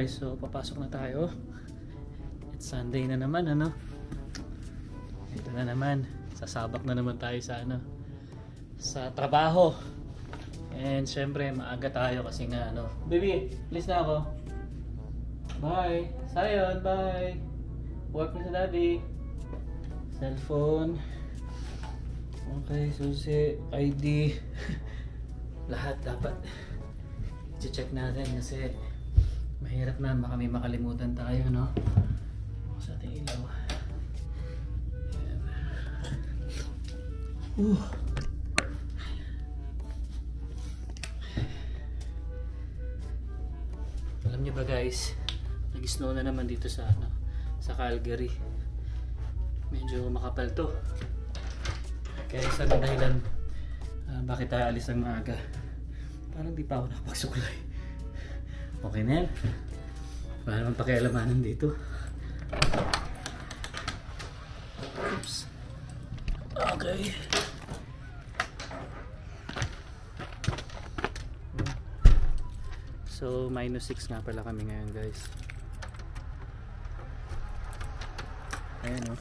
guys, so papasok na tayo. It's Sunday na naman, ano? Ito na naman, sasabak na naman tayo sa ano, sa trabaho. And syempre maaga tayo kasi nga ano, baby, please na ako. Bye. Sayon, bye. Work na sa daddy. Cellphone. Okay, susi, ID. Lahat dapat i-check natin kasi mahirap na, baka may makalimutan tayo, no? Sa ating ilaw. Alam niyo ba guys, nag-snow na naman dito sa ano, sa Calgary. Medyo makapal to. Kaya isa na dahilan bakit tayo alis ng maaga. Parang di pa ako nakapagsuklay. Okay na yan. Wala naman pakialamanan dito. Oops. Okay. So -6 nga pala kami ngayon guys. Ayan o.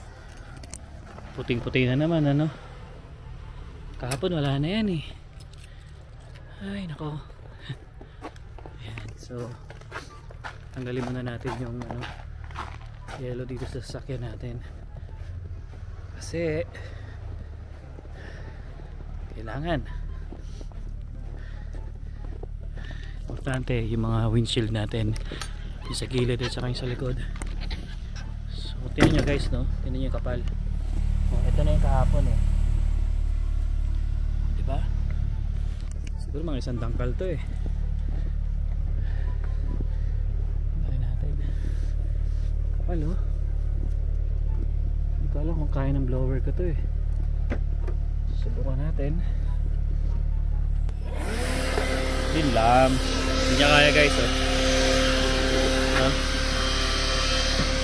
Puting-puti na naman, ano? Kahapon wala na yan eh. Ay nako. Ayan, so tanggalin muna natin yung ano, yellow dito sa sasakyan natin kasi kailangan importante yung mga windshield natin, yung sa gilid at saka yung sa likod. So tingnan nyo guys, no? Tingnan nyo yung kapal. Ito na yung kahapon eh, diba? Siguro mga isang dangkal to eh. Bari natin. Kapal oh. Hindi ko alam kung kaya ng blower ko to eh. Subukan natin. Din lang. Hindi niya kaya guys oh. No?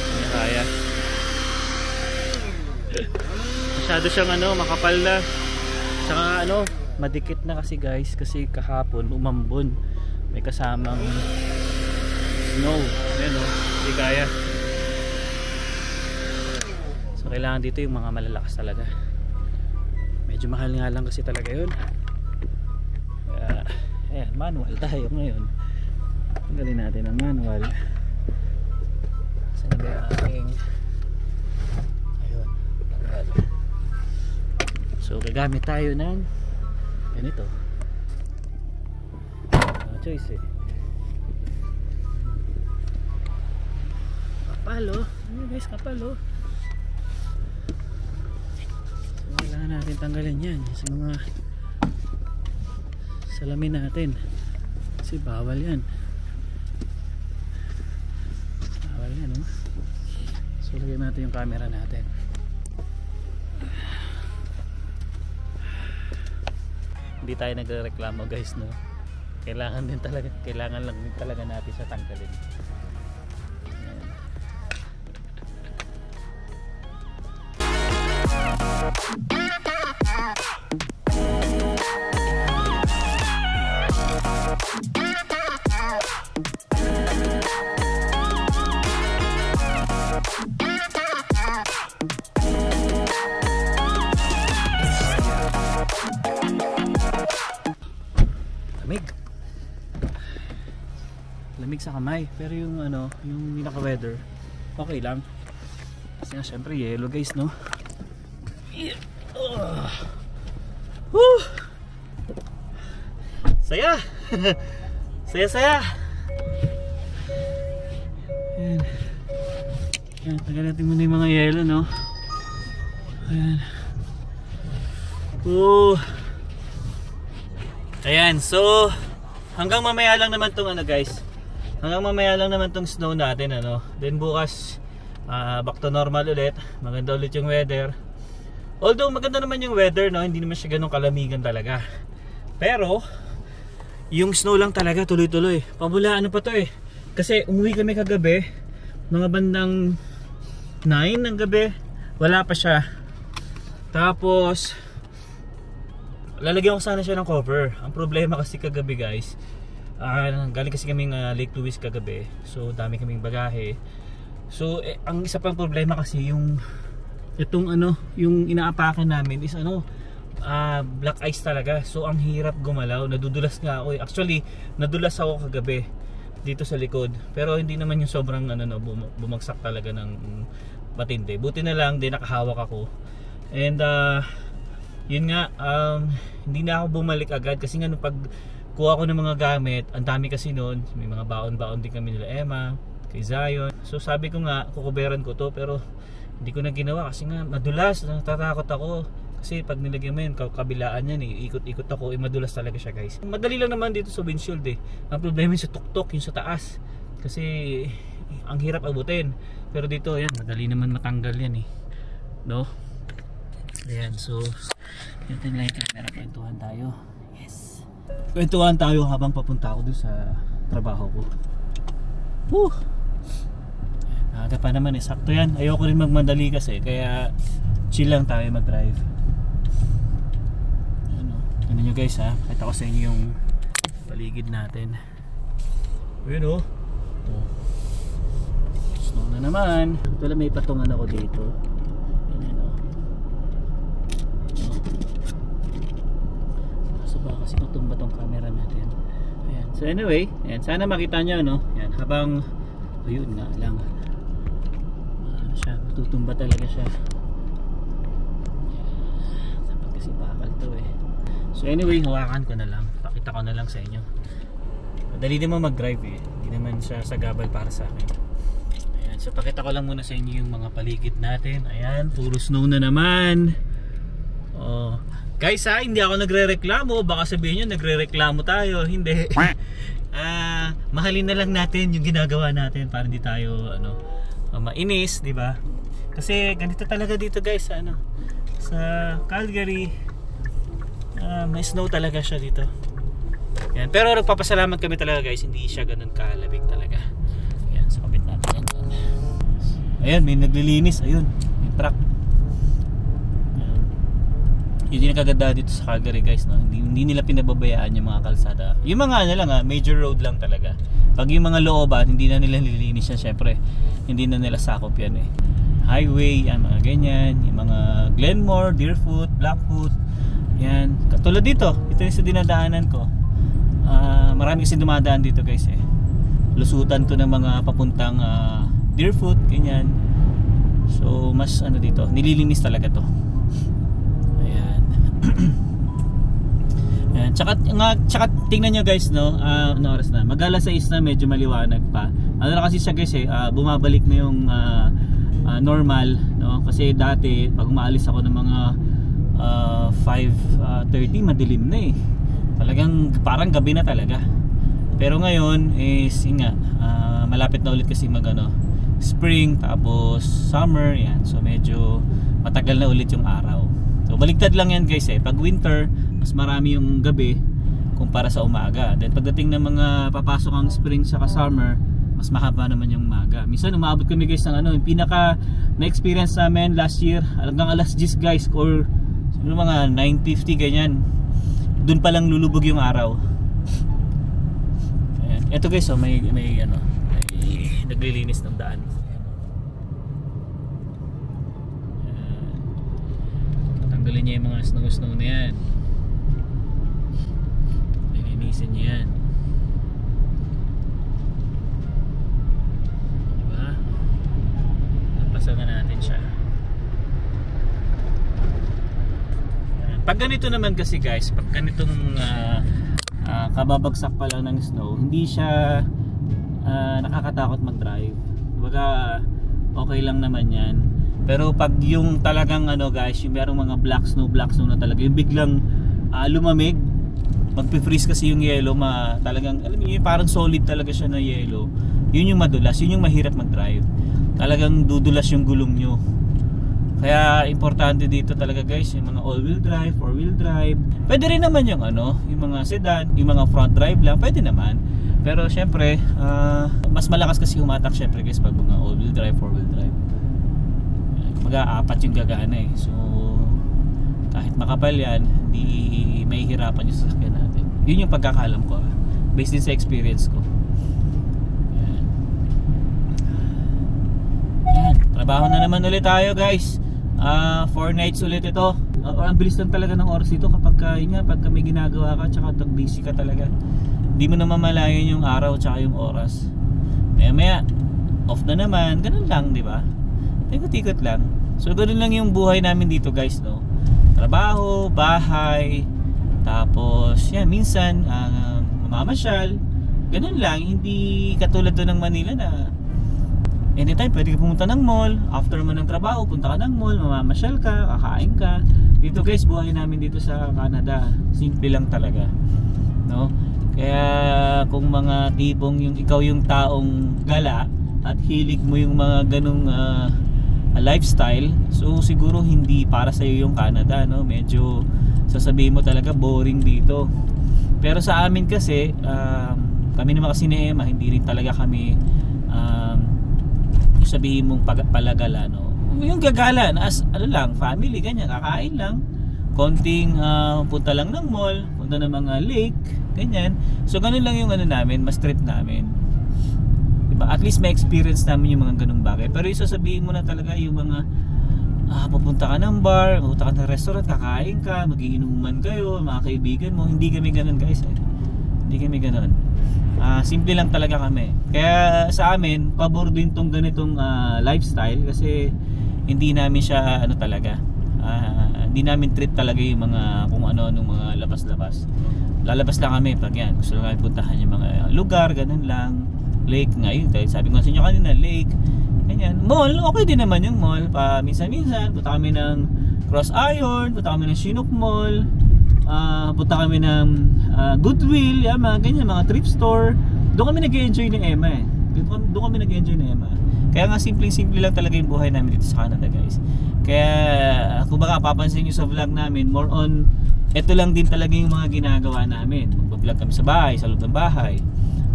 Hindi niya kaya. Masyado siyang ano, makapal na. Tsaka ano, madikit na kasi guys, kasi kahapon umambon, may kasamang snow. Ayan o, hindi kaya. So kailangan dito yung mga malalakas talaga. Medyo mahal nga lang kasi talaga yun. Kaya ayan, manual tayo ngayon. Tanggalin natin ang manual. Saan ba yung aking ayun. So gagamit tayo ng ganito. Choice eh. Kapal oh. Ano guys, kapal oh. So kailangan natin tanggalin yan sa mga salamin natin. Kasi bawal yan. Bawal yan oh. So lagyan natin yung camera natin. Hindi tayo nagrereklamo guys, no? Kailangan din talaga, kailangan lang din talaga natin sa tanggalin. Lamig sa kamay, pero yung ano, yung naka-weather okay lang kasi nga syempre yellow guys, no? Saya! Saya saya! Ayan. Ayan, tagal natin muna yung mga yellow, no? Ayan. Ayan, so hanggang mamaya lang naman tong ano guys, hanggang mamaya lang naman tong snow natin, ano. Then bukas back to normal ulit. Maganda ulit yung weather. Although maganda naman yung weather, no, hindi naman siya ganun kalamigan talaga. Pero yung snow lang talaga tuloy-tuloy. Pamula ano pa to eh. Kasi umuwi kami kagabi, mga bandang 9 ng gabi, wala pa siya. Tapos lalagyan ko sana siya ng cover. Ang problema kasi kagabi guys, Galing kasi kaming Lake Louise kagabi. So dami kaming bagahe. So ang isa pang problema kasi yung itong yung inaapakan namin is black ice talaga. So ang hirap gumalaw, nadudulas nga ako. Actually, nadulas ako kagabi dito sa likod. Pero hindi naman yung sobrang bumagsak talaga ng matindi. Buti na lang din nakahawak ako. And yun nga, hindi na ako bumalik agad kasi nga nung pag kuha ko ng mga gamit, ang dami kasi noon, may mga baon-baon din kami nila Emma, kay Zion. So sabi ko nga, kukuberan ko to, pero hindi ko na ginawa kasi nga madulas, natatakot ako. Kasi pag nilagyan mo yun, kabilaan yan ikot-ikot ako, madulas talaga siya guys. Madali lang naman dito sa windshield Ang problema yung sa tuktok, yung sa taas. Kasi ang hirap abutin. Pero dito yan, madali naman matanggal yan no? Ayan, so yun lang yung camera, kwentuhan tayo. Yes, kwentuhan tayo habang papunta ako dun sa trabaho ko. Woo! Aga pa naman sakto yan. Ayoko rin magmadali kasi, kaya chill lang tayo mag-drive. Ano nyo guys pakita ko sa inyo yung paligid natin. Ayun snow na naman. Wala, may patungan ako dito. So baka kasi matumba tong camera natin. Ayan. So anyway, ayan, sana makita nyo ayan, habang ayun nga lang siya, matutumba talaga siya. Dapat kasi bakal to So anyway, hawakan ko na lang, pakita ko na lang sa inyo. Madali naman mag-drive hindi naman siya sagabal para sa akin. Ayan, so pakita ko lang muna sa inyo yung mga paligid natin. Ayan, puro snow na naman. Guys hindi ako nagre-reklamo. Baka sabihin nyo nagre-reklamo tayo. Hindi. Mahalin na lang natin yung ginagawa natin para hindi tayo mainis, di ba? Kasi ganito talaga dito guys sa Calgary. May snow talaga siya dito. Yan. Pero nagpapasalamat kami talaga guys, hindi siya ganun kalabig talaga. Ayan, so kapit natin yan. Ayan, may naglilinis. Ayun, yung truck. Ayan. Yun yung kaganda dito sa Calgary guys hindi nila pinababayaan yung mga kalsada. Yung mga major road lang talaga. Pag yung mga looban, hindi na nila nililinis yan. Syempre, hindi na nila sakop yan highway, yan, mga ganyan. Yung mga Glenmore, Deerfoot, Blackfoot. Yan, katulad dito, ito yung sa dinadaanan ko. Marami kasi dumadaan dito guys lusutan to ng mga papuntang Deerfoot, ganyan. So mas dito, nililinis talaga to. Ayan. Ayan, tsaka tingnan nyo guys ano oras na, mag-alas 6 na, medyo maliwanag pa. Na kasi siya guys bumabalik na yung normal kasi dati pag umaalis ako ng mga 5:30 madilim na talagang parang gabi na talaga. Pero ngayon is malapit na ulit kasi spring tapos summer yan. So medyo matagal na ulit yung araw. So baliktad lang yan guys pag winter mas marami yung gabi kumpara sa umaga. Then pagdating ng mga papasok ang spring saka summer, mas mahaba naman yung umaga. Minsan umabot kami guys ng yung pinaka na-experience namin last year hanggang alas 10 guys, or mga 9:50 ganyan. Doon pa lang lulubog yung araw. Ayan. Ito guys may naglilinis ng daan. Ayan. Tatanggalin niya yung mga snow na yan. Lilinisin niya yan. Diba? Napasagan natin siya. Pag ganito naman kasi guys, pag ganitong kababagsak pa lang ng snow, hindi siya nakakatakot mag-drive. Kumbaga okay lang naman yan. Pero pag yung talagang guys, yung merong mga black snow na talaga, yung biglang lumamig, magpi-freeze kasi yung yellow, talagang alam niyo parang solid talaga siya na yellow. Yun yung madulas, yun yung mahirap mag-drive. Talagang dudulas yung gulong nyo. Kaya importante dito talaga guys yung mga all-wheel drive, four-wheel drive. Pwede rin naman yung yung mga sedan, yung mga front drive lang, pwede naman. Pero syempre, mas malakas kasi humatak syempre guys pag mga all-wheel drive, four-wheel drive. Mag-aapat yung gagana So kahit makapal yan, hindi mahihirapan yung sasakyan natin. Yun yung pagkakaalam ko. based din sa experience ko. Yan. Yan. Trabaho na naman ulit tayo guys. 4 nights ulit ito. Ang bilis lang talaga ng oras dito kapag pagka may ginagawa ka tsaka pag busy ka talaga. Hindi mo na mamalayan yung araw tsaka yung oras. Maya off na naman, ganun lang, di ba? Ikot-ikot lang. So ganun lang yung buhay namin dito guys, no? Trabaho, bahay, tapos yan, minsan mamamasyal. Ganun lang, hindi katulad doon ng Manila na anytime pwede ka pumunta ng mall. After mo ng trabaho, punta ka ng mall, mamamasyal ka, kakain ka. Dito guys, buhay namin dito sa Canada, simple lang talaga, no? Kaya kung mga tipong yung ikaw yung taong gala at hilig mo yung mga ganung lifestyle, so siguro hindi para sa iyo yung Canada, no? Medyo sasabihin mo talaga boring dito. Pero sa amin kasi kami naman kasi ni Emma, hindi rin talaga kami sabihin mong palagala, no? Yung gagala as ano lang, family ganyan, kakain lang, konting punta lang ng mall, punta ng mga lake, ganyan. So ganun lang yung ano namin, mas trip namin. Diba? At least may experience namin yung mga ganung bagay. Pero yung sasabihin mo na talaga yung mga pupunta ka ng bar, pupunta ka ng restaurant, kakain ka, magiinuman kayo, mga kaibigan mo. Hindi kami ganun guys, eh. Hindi kami ganun. Simple lang talaga kami. Kaya sa amin, pabor din tong ganitong lifestyle kasi hindi namin siya ano talaga. Hindi namin treat talaga yung mga kung ano-anong mga labas-labas. Lalabas lang kami pag yan. Gusto lang puntahan yung mga lugar, ganun lang. Lake ngayon, sabi ko sa inyo kanina, lake. Ganyan. Mall, okay din naman yung mall. Minsan-minsan, punta kami ng Cross Iron, punta kami ng Chinook Mall, punta kami ng Goodwill, yan, mga ganyan, mga thrift store. Doon kami nag-enjoy ni Emma eh. Doon kami nag-enjoy ni Emma. Kaya nga simpleng-simple lang talaga yung buhay namin dito sa Canada guys. Kaya kung baka papansin nyo sa vlog namin, more on ito lang din talaga yung mga ginagawa namin. Mag-vlog kami sa bahay, sa loob ng bahay.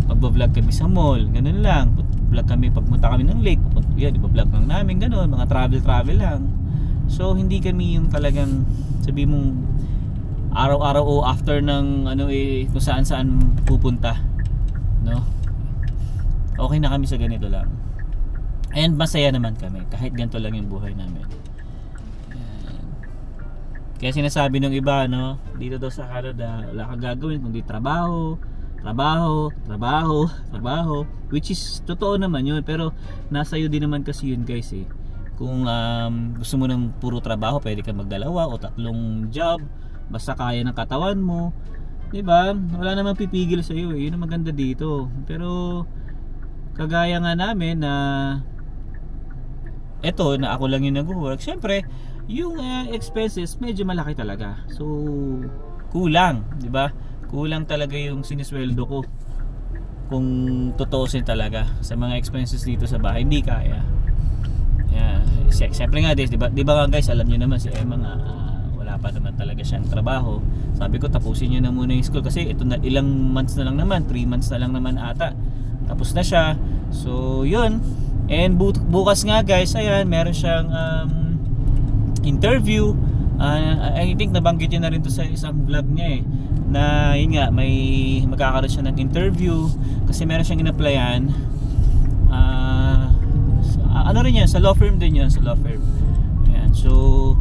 Mag-vlog kami sa mall, ganun lang. Vlog kami pagpunta kami ng lake, yan, iba-vlog lang namin, ganun, mga travel lang. So hindi kami yung talagang sabi mong araw-araw o after ng ano kung saan-saan pupunta, no? Okay na kami sa ganito lang. And masaya naman kami kahit ganito lang yung buhay namin. Kaya sinasabi ng iba, no, dito daw sa Canada wala kang gagawin kundi trabaho, which is totoo naman yun, pero nasa iyo din naman kasi yun guys eh. Kung gusto mo ng puro trabaho, pwede ka magdalawa o 3 job, basta kaya ng katawan mo, diba? Wala namang pipigil sa iyo eh. Yun ang maganda dito. Pero kagaya nga namin na eto na ako lang yung nag-work, syempre yung expenses medyo malaki talaga. So kulang, di ba? Kulang talaga yung sinisweldo ko. Kung tutuusin talaga sa mga expenses dito sa bahay, hindi kaya. Syempre nga di ba nga guys, alam niyo naman si Emma nga wala pa naman talaga siyang trabaho. Sabi ko tapusin niyo na muna yung school kasi ito na ilang months na lang naman, 3 months na lang naman ata. Tapos na siya. So yun. And bukas nga guys, ayan, meron siyang interview. I think nabanggit niya na rin to sa isang vlog niya eh, na yun nga, may magkakaroon siya ng interview kasi meron siyang in-applyan. Ano rin yan, sa law firm din yun, sa law firm. Ayan, so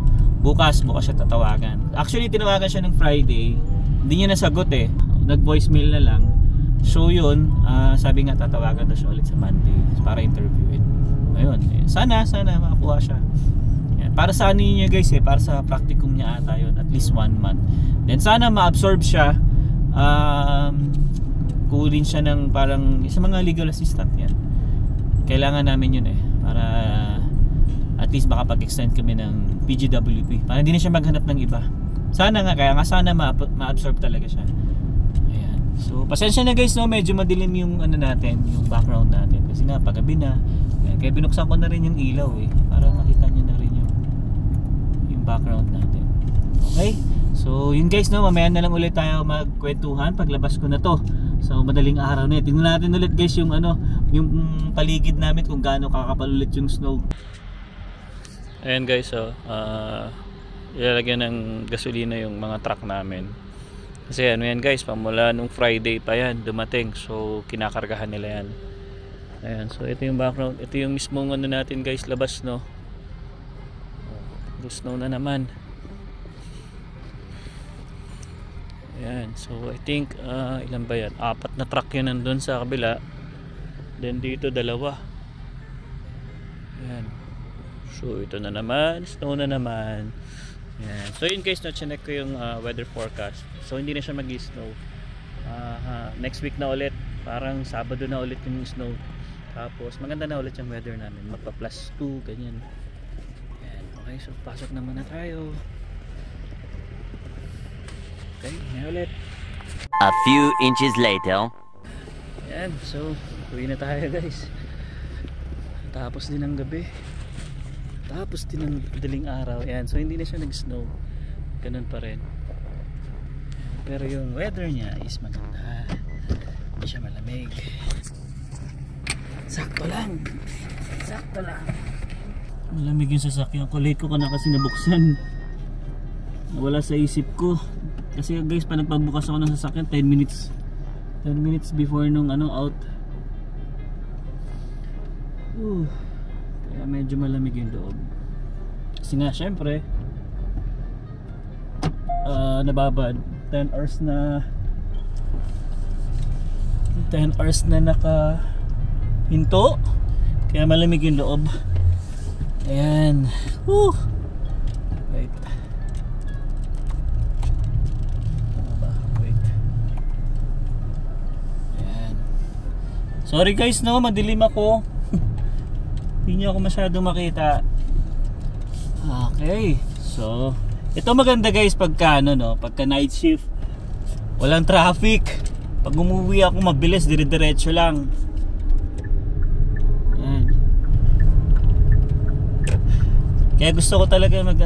bukas siya tatawagan. Actually tinawagan siya ng Friday, hindi niya nasagot eh, nag voicemail na lang. So yun, sabi nga tatawagan daw siya ulit sa Monday para interviewin. Ayun, sana makakuha siya. Yan. Para sa ano niya guys eh, para sa practicum niya ata yun, at least 1 month. Then sana ma-absorb siya, kunin siya ng parang sa mga legal assistant yan. Kailangan namin yun eh, para at least baka pag-extend kami ng PGWP, para hindi na siya maghanap ng iba. Sana nga, kaya nga sana ma-absorb talaga siya. So pasensya na guys, no, medyo madilim yung ano natin, yung background natin kasi nga paggabi na. Kaya binuksan ko na rin yung ilaw eh, para makita nyo na rin yung background natin. Okay, so yun guys, no, mamaya na lang ulit tayo magkwentuhan paglabas ko na to. So madaling araw na, tingnan natin ulit guys yung ano, yung paligid namin kung gaano kakapal ulit yung snow. Ayan guys, so ilalagyan ng gasolina yung mga truck namin. Kasi ano yan guys, pamula nung Friday pa yan dumating. So kinakargahan nila yan. Ayan, so ito yung background. Ito yung mismong ano natin guys, labas no. Snow na naman. Ayan, so I think ilan ba yan? 4 na truck yun nandun sa kabila. Then dito 2. Ayan. So ito na naman, snow na naman. Ayan. So yun guys, na-check ko yung weather forecast. So hindi na siya mag-snow. Next week na ulit. Parang Sabado na ulit yung snow. Tapos maganda na ulit yung weather namin. Magpa +2, ganyan. Ayan. Okay, so pasok naman na tayo. Okay, ngayon ulit. A few inches later. Ayan, so uwi na tayo guys. Tapos din ang gabi. Tapos din ang madaling araw. Ayan, so hindi na siya nag-snow. Ganun pa rin. Pero yung weather niya is maganda. Hindi siya malamig. Sakto lang. Sakto lang. Malamig yung sasakyan ko. Late ko na kasi nabuksan. Wala sa isip ko. Kasi guys, pa nagpabukas ako ng sasakyan 10 minutes before nung out. Kaya medyo malamig yung loob. Kasi nga syempre nababad 10 hours na naka hinto. Kaya malamig yung loob. Ayan. Wait. Ayan. Sorry guys, no, madilim ako. Hindi niyo ako masyadong makita. Okay. So, ito maganda guys pagka pagka night shift. Walang traffic. Pag umuwi ako mabilis, dire-diretso lang. Ayan. Kaya gusto ko talaga mag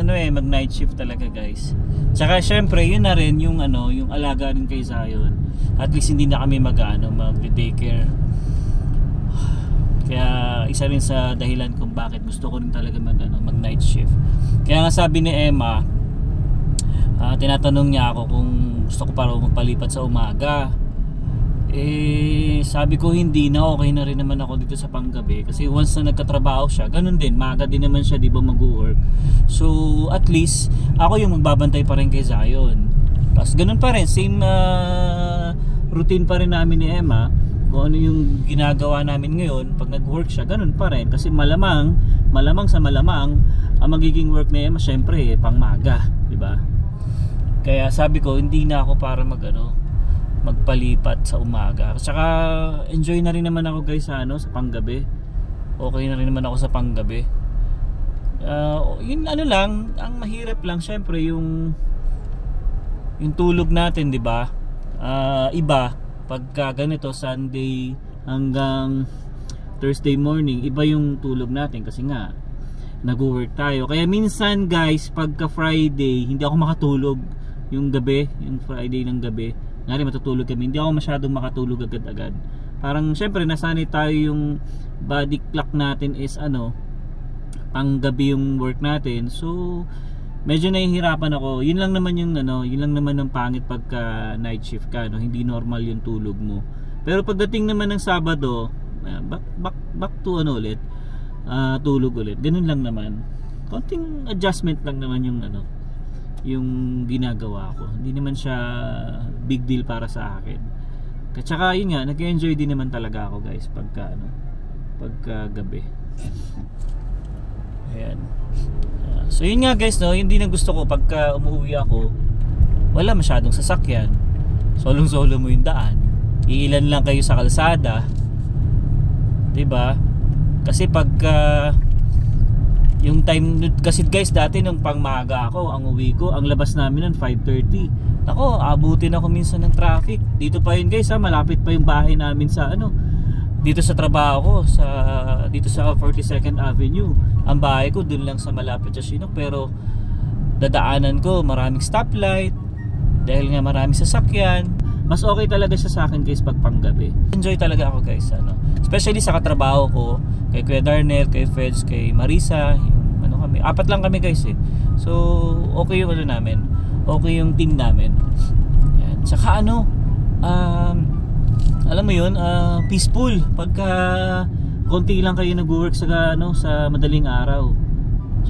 night shift talaga guys. Tsaka syempre, yun na rin yung yung alaga rin kay Zion. At least hindi na kami mag-daycare. Kaya isa rin sa dahilan kung bakit gusto ko rin talaga mag night shift. Kaya nga sabi ni Emma, tinatanong niya ako kung gusto ko para magpalipat sa umaga. Sabi ko hindi na, okay na rin naman ako dito sa panggabi. Kasi once na nagkatrabaho siya, ganun din, maaga din naman siya, di ba, mag-work. So at least ako yung magbabantay pa rin kay Zion. Tapos ganun pa rin, same routine pa rin namin ni Emma. Kung ano yung ginagawa namin ngayon pag nag-work siya, ganun pa rin. Kasi malamang ang magiging work na Emma syempre pangmaga, di ba? Kaya sabi ko hindi na ako para magpalipat sa umaga. Saka enjoy na rin naman ako guys sa panggabi. Okay na rin naman ako sa panggabi. Yun lang, ang mahirap lang syempre yung tulog natin, di ba? Iba pagka ganito Sunday hanggang Thursday morning, iba yung tulog natin kasi nga nag-work tayo. Kaya minsan guys, pagka Friday hindi ako makatulog yung gabi, yung Friday ng gabi. Ngari matutulog kami, hindi ako masyadong makatulog agad-agad. Parang syempre nasanay tayo, yung body clock natin is pang gabi yung work natin. So medyo nahihirapan ako. Yun lang naman yung yun lang naman ang pangit pagka night shift ka, hindi normal yung tulog mo. Pero pagdating naman ng Sabado, back to ulit, tulog ulit. Ganun lang naman. Konting adjustment lang naman yung ginagawa ko. Hindi naman siya big deal para sa akin. Tsaka yun nga, nag-enjoy din naman talaga ako guys pagka gabi. Ayan. So yun nga guys, hindi na gusto ko pagka umuwi ako, wala masyadong sasakyan. Solong-solo mo yung daan. Iilan lang kayo sa kalsada. 'Di ba? Kasi pagka yung time kasi guys, dati nung pangmaga ako, ang uwi ko, ang labas namin ng 5:30. Ako, abutin ako minsan ng traffic. Dito pa yun guys, malapit pa yung bahay namin sa dito sa trabaho ko, dito sa 42nd Avenue. Ang bahay ko dun lang sa malapit sa Sinok, pero dadaanan ko maraming stoplight dahil nga maraming sasakyan. Mas okay talaga siya sa akin guys pag panggabi. Enjoy talaga ako guys, especially sa katrabaho ko, kay Kuya Darnell, kay Feds, kay Marisa, yung kami, 4 lang kami guys So okay yung namin, okay yung team namin. Yan. Tsaka ano, alam mo yun, peaceful pagka konti lang kayo nag-work sa sa madaling araw.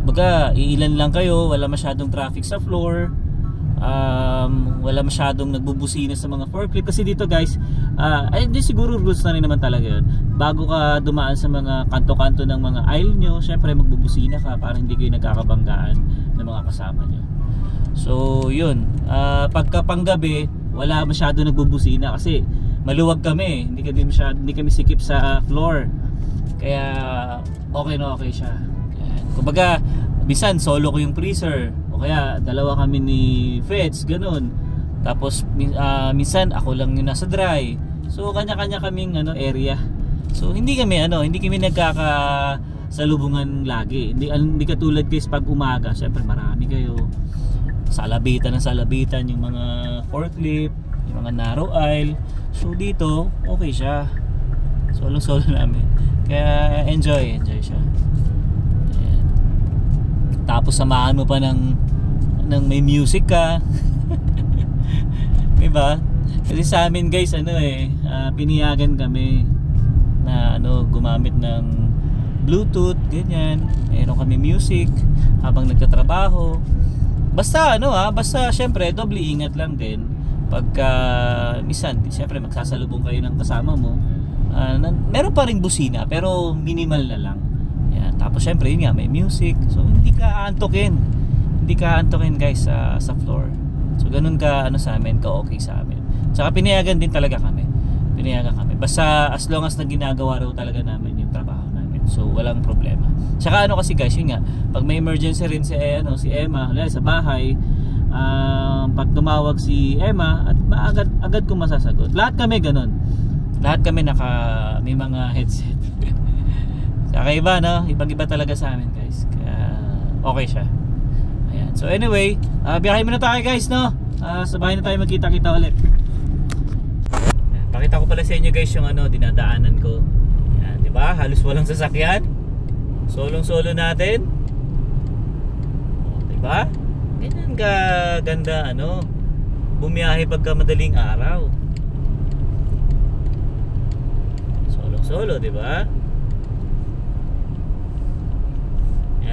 Baga iilan lang kayo, wala masyadong traffic sa floor, wala masyadong nagbubusina sa mga forklift. Kasi dito guys, ay di siguro rules na rin naman talaga yun. Bago ka dumaan sa mga kanto-kanto ng mga aisle nyo, syempre magbubusina ka para hindi kayo nagkakabanggaan ng mga kasama nyo. So yun, pagka panggabi wala masyado nagbubusina kasi maluwag kami, hindi kami sikip sa floor. Kaya okay na okay siya. Kumbaga, bisan solo ko yung freezer o kaya dalawa kami ni Feds, ganun. Tapos minsan ako lang yung nasa dry. So kanya-kanya kaming area. So hindi kami nagkakasalubungan lagi. Hindi katulad guys pag umaga, syempre marami kayo. Salabitan yung mga forklift, yung mga narrow aisle. So dito, okay siya. Solo namin. Kaya enjoy siya. Tapos samahan mo pa ng may music ka. Diba? Kasi sa amin guys, piniyagan kami na gumamit ng Bluetooth, ganyan. Meron kami music habang nagtatrabaho. Basta basta syempre doble ingat lang din. Pagka minsan, syempre magsasalubong kayo ng kasama mo. Meron pa ring busina pero minimal na lang. Tapos syempre yun nga, may music. So hindi ka aantokin guys sa floor. So ganun ka sa amin, ka okay sa amin. Tsaka pinayagan din talaga kami. Basta as long as na ginagawa raw talaga namin yung trabaho namin. So walang problema. Tsaka kasi guys, yun nga, pag may emergency rin si Emma sa bahay, pag tumawag si Emma at agad ko masasagot. Lahat kami ganun. Lahat kami may mga headset. Saka ibang-iba talaga sa amin guys. Kaya okay siya. Ayan. So anyway, biyahe muna tayo guys, no? Sa bahay na tayo magkita-kita ulit. Pakita ko pala sa inyo guys yung dinadaanan ko. Ayan, di ba? Halos walang sasakyan. Solong-solo natin. Di ba? Ganyan ka ganda bumiyahe pagka madaling araw. Solong-solo, di ba?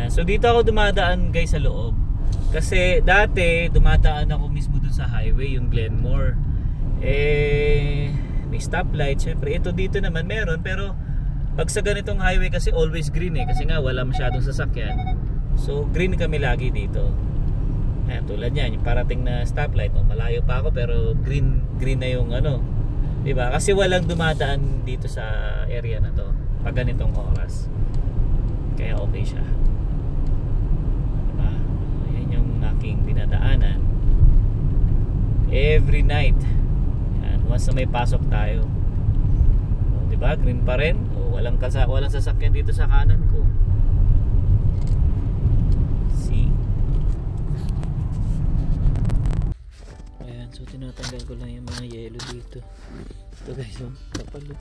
So dito ako dumadaan guys sa loob. Kasi dati dumadaan ako mismo dun sa highway, yung Glenmore. May stoplight, syempre. Ito dito naman meron, pero pag sa ganitong highway kasi always green kasi nga wala masyadong sasakyan. So green kami lagi dito. Ayan, tulad yan, yung parating na stoplight. Malayo pa ako pero green na yung diba? Kasi walang dumadaan dito sa area na to pag ganitong oras. Kaya okay siya. Aking dinadaanan every night. Yan, once na may pasok tayo. Di ba? Green pa rin. Walang sasakyan dito sa kanan ko. See? Ayan, so tinatanggal ko lang yung mga yellow dito. Ito guys, kapalo.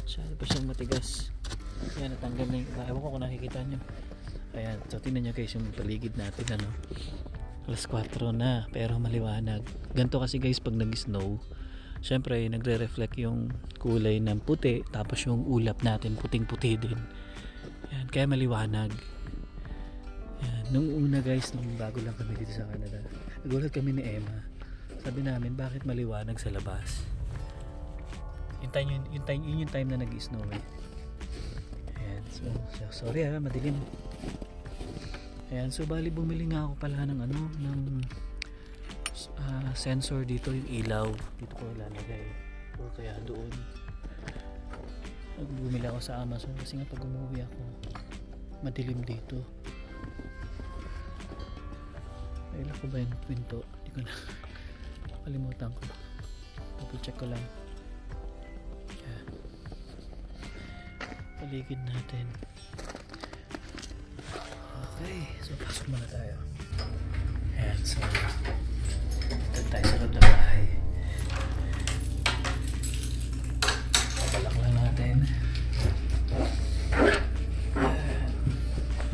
Masyado pa siyang matigas. Ayan, natanggal na yung ewan ko kung nakikita nyo. Ayan, so tingnan nyo guys yung paligid natin alas 4 na pero maliwanag. Ganito kasi guys pag nag-snow, syempre nagre-reflect yung kulay ng puti, tapos yung ulap natin puting-puti din. Ayan, kaya maliwanag. Ayan, nung una guys, nung bago lang kami dito sa Canada, nagulat kami ni Emma. Sabi namin, bakit maliwanag sa labas? Yun yung time na nag-snow So, sorry madilim. Ayan, so bali bumili nga ako pala ng sensor dito, yung ilaw. Dito ko ilalagay. O kaya doon. Bumili ako sa Amazon kasi nga pag umuwi ako, madilim dito. Kailan ko ba yung pinto? Hindi ko na kalimutan ko. Double check ko lang. Paligid natin. Okay, so pasok muna tayo. Ayan, so ito tayo sa loob ng bahay. Pabalak lang natin.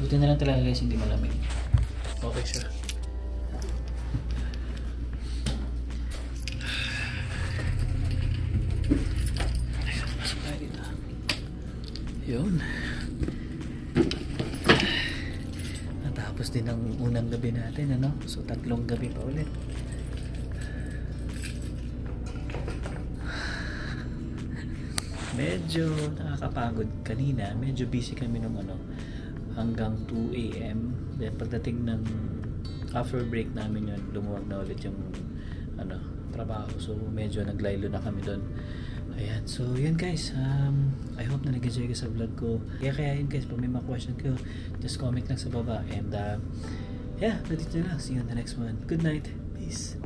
Buti na lang talaga guys, hindi malamig. Oh, okay siya. Ayun, pasok tayo dito. Yun. Natapos din ang unang gabi natin, ano? So 3 gabi pa ulit. Medyo nakakapagod kanina. Medyo busy kami nung ano, hanggang 2 AM. Then pagdating ng after break namin yun, lumuwag na ulit yung ano, trabaho. So medyo naglaylo na kami doon. Ayan. So yun guys. I hope na nag-enjoy kayo sa vlog ko. Kaya yun guys, pag may mga question ko, just comment lang sa baba. And yeah, dito na lang. See you on the next one. Good night. Peace.